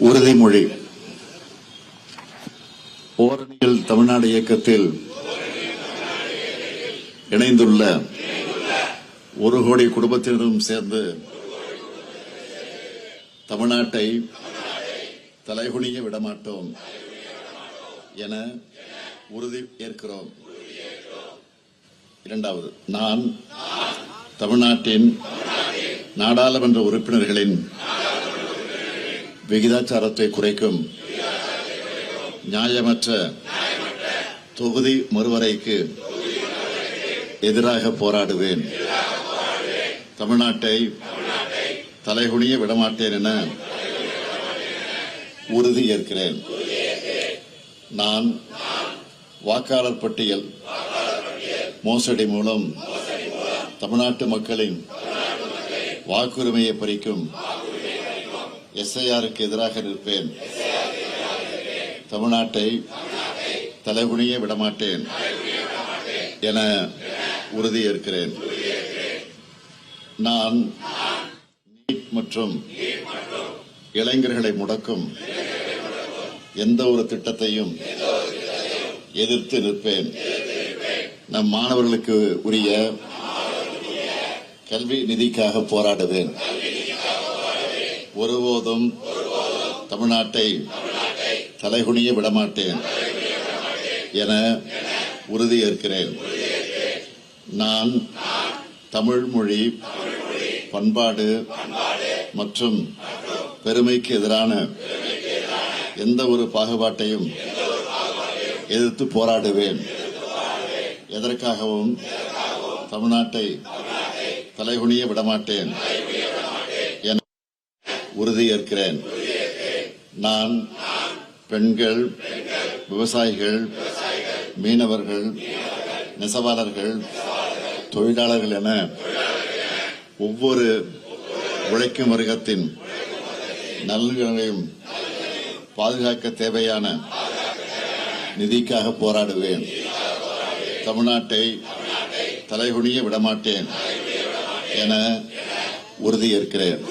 உறுதிமொழி. ஓரணியில் தமிழ்நாடு இயக்கத்தில் இணைந்துள்ள 1 கோடி குடும்பத்தினரும் சேர்ந்து தமிழ்நாட்டை தலைகுனிய விடமாட்டோம் என உறுதி ஏற்கிறோம். 2வது, நான் தமிழ்நாட்டின் நாடாளுமன்ற உறுப்பினர்களின் விகிதாச்சாரத்தை குறைக்கும் நியாயமற்ற தொகுதி மறுவரைக்கு எதிராக போராடுவேன். தமிழ்நாட்டை தலைகுனிய விடமாட்டேன் என உறுதி ஏற்கிறேன். நான் வாக்காளர் பட்டியல் மோசடி மூலம் தமிழ்நாட்டு மக்களின் வாக்குரிமையை பறிக்கும் SIRக்கு எதிராக நிற்பேன். தமிழ்நாட்டை தலைகுனிய விடமாட்டேன் என உறுதி ஏற்கிறேன். நான் நீட் மற்றும் இளைஞர்களை முடக்கும் எந்த ஒரு திட்டத்தையும் எதிர்த்து நிற்பேன். நம் மாணவர்களுக்கு உரிய கல்வி நிதிக்காக போராடுவேன். ஒருபோதும் தமிழ்நாட்டை தலைகுனிய விடமாட்டேன் என உறுதி ஏற்கிறேன். நான் தமிழ் மொழி, பண்பாடு மற்றும் பெருமைக்கு எதிரான எந்த ஒரு பாகுபாட்டையும் எதிர்த்து போராடுவேன். எதற்காகவும் தமிழ்நாட்டை தலைகுனிய விடமாட்டேன் என உறுதி ஏற்கிறேன். நான் பெண்கள், விவசாயிகள், மீனவர்கள், நெசவாளர்கள், தொழிலாளர்கள் என ஒவ்வொரு உழைக்கும் வர்க்கத்தின் நலன்களையும் பாதுகாக்க தேவையான நிதிக்காக போராடுவேன். தமிழ்நாட்டை தலைகுனிய விடமாட்டேன் என உறுதி ஏற்கிறேன்.